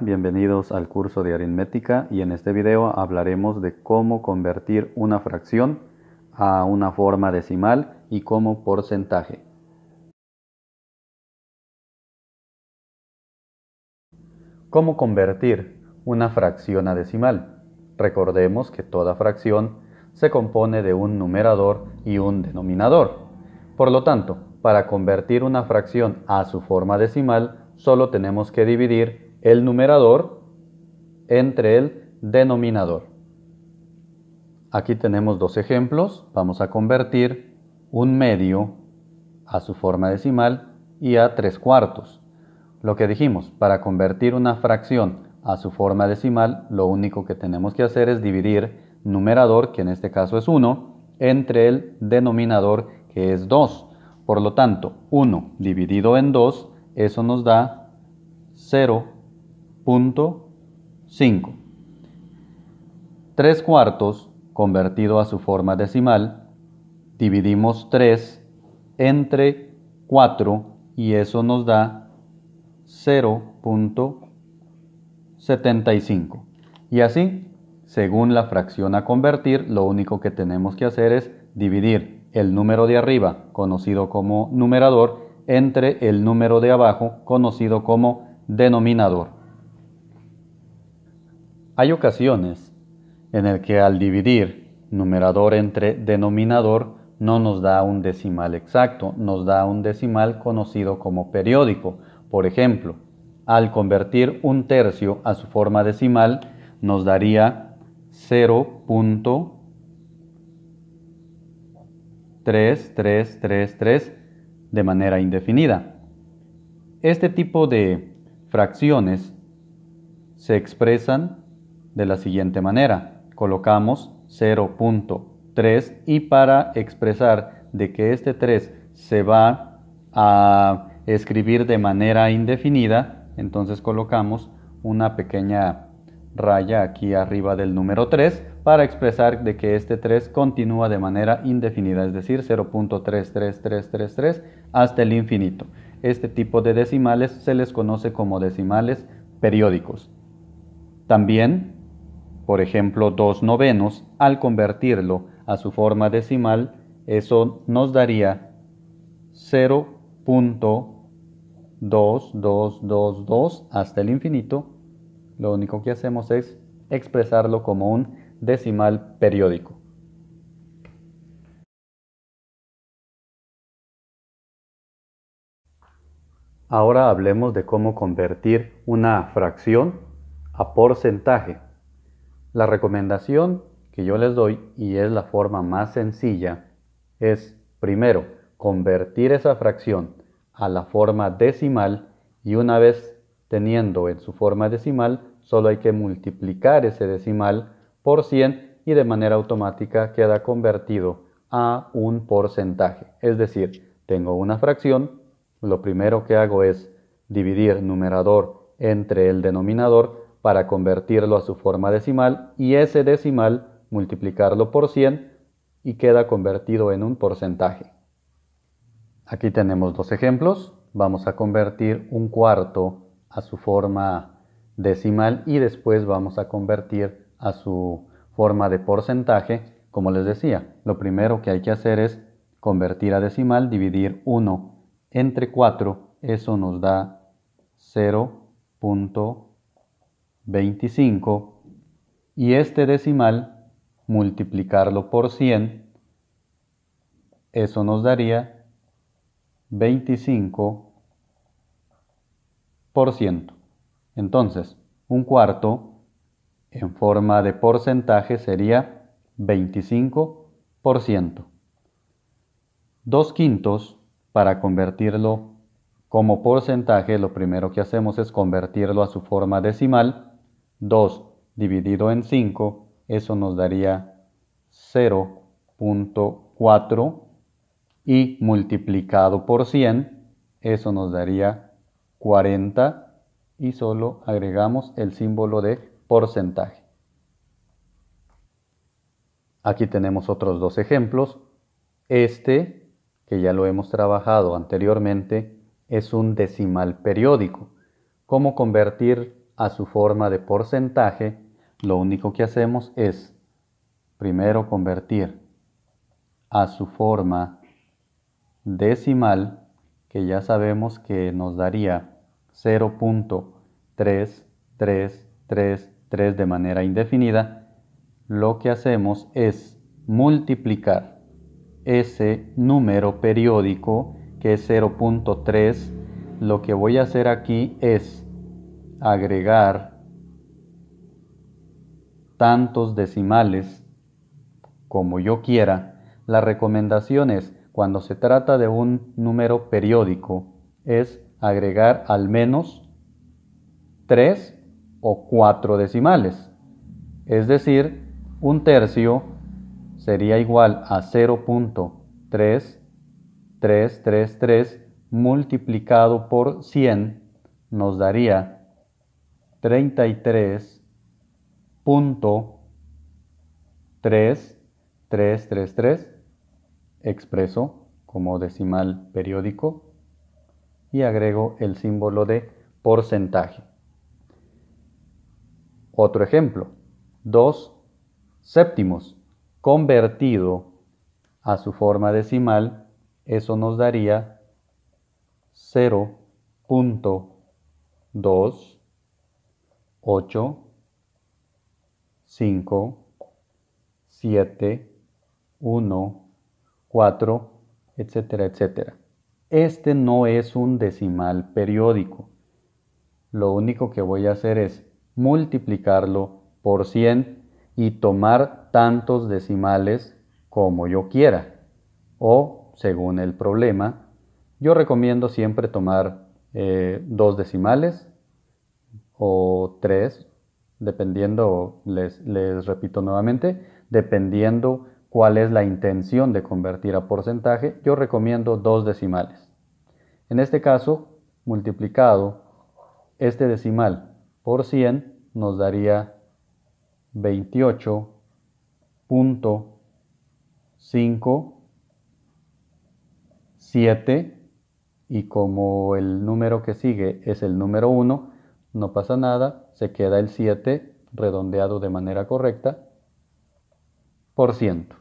Bienvenidos al curso de aritmética y en este video hablaremos de cómo convertir una fracción a una forma decimal y como porcentaje. ¿Cómo convertir una fracción a decimal? Recordemos que toda fracción se compone de un numerador y un denominador. Por lo tanto, para convertir una fracción a su forma decimal, solo tenemos que dividir el numerador entre el denominador. Aquí tenemos dos ejemplos. Vamos a convertir un medio a su forma decimal y a 3/4. Lo que dijimos, para convertir una fracción a su forma decimal, lo único que tenemos que hacer es dividir numerador, que en este caso es 1, entre el denominador, que es 2. Por lo tanto, 1 dividido en 2, eso nos da 0.5. 3/4 convertido a su forma decimal, dividimos 3 entre 4 y eso nos da 0.75. Y así, según la fracción a convertir, lo único que tenemos que hacer es dividir el número de arriba, conocido como numerador, entre el número de abajo, conocido como denominador. Hay ocasiones en el que al dividir numerador entre denominador no nos da un decimal exacto, nos da un decimal conocido como periódico. Por ejemplo, al convertir 1/3 a su forma decimal nos daría 0.3333 de manera indefinida. Este tipo de fracciones se expresan de la siguiente manera. Colocamos 0.3 y para expresar de que este 3 se va a escribir de manera indefinida, entonces colocamos una pequeña raya aquí arriba del número 3 para expresar de que este 3 continúa de manera indefinida, es decir, 0.33333 hasta el infinito. Este tipo de decimales se les conoce como decimales periódicos. También, por ejemplo, 2/9, al convertirlo a su forma decimal, eso nos daría 0.2222 hasta el infinito. Lo único que hacemos es expresarlo como un decimal periódico. Ahora hablemos de cómo convertir una fracción a porcentaje. La recomendación que yo les doy, y es la forma más sencilla, es primero convertir esa fracción a la forma decimal y una vez teniendo en su forma decimal, solo hay que multiplicar ese decimal por 100 y de manera automática queda convertido a un porcentaje. Es decir, tengo una fracción, lo primero que hago es dividir numerador entre el denominador para convertirlo a su forma decimal y ese decimal multiplicarlo por 100 y queda convertido en un porcentaje. Aquí tenemos dos ejemplos. Vamos a convertir 1/4 a su forma decimal y después vamos a convertir a su forma de porcentaje. Como les decía, lo primero que hay que hacer es convertir a decimal, dividir 1 entre 4, eso nos da 0.25 y este decimal multiplicarlo por 100, eso nos daría 25%. Entonces, 1/4 en forma de porcentaje sería 25%. 2/5 para convertirlo como porcentaje, lo primero que hacemos es convertirlo a su forma decimal. 2 dividido en 5, eso nos daría 0.4 y multiplicado por 100, eso nos daría 40 y solo agregamos el símbolo de porcentaje. Aquí tenemos otros dos ejemplos. Este, que ya lo hemos trabajado anteriormente, es un decimal periódico. ¿Cómo convertir a su forma de porcentaje, lo único que hacemos es primero convertir a su forma decimal, que ya sabemos que nos daría 0.3333 de manera indefinida. Lo que hacemos es multiplicar ese número periódico que es 0.3. Lo que voy a hacer aquí es agregar tantos decimales como yo quiera. La recomendación es, cuando se trata de un número periódico, es agregar al menos 3 o 4 decimales. Es decir, un tercio sería igual a 0.3333 multiplicado por 100 nos daría 33.3333 expreso como decimal periódico y agrego el símbolo de porcentaje. Otro ejemplo, 2 séptimos convertido a su forma decimal, eso nos daría 0.285714, etcétera, etcétera. Este no es un decimal periódico. Lo único que voy a hacer es multiplicarlo por 100 y tomar tantos decimales como yo quiera. O, según el problema, yo recomiendo siempre tomar 2 decimales o 3, dependiendo, les repito nuevamente, dependiendo cuál es la intención de convertir a porcentaje, yo recomiendo 2 decimales. En este caso, multiplicado este decimal por 100 nos daría 28.57 y como el número que sigue es el número 1, no pasa nada, se queda el 7 redondeado de manera correcta por ciento.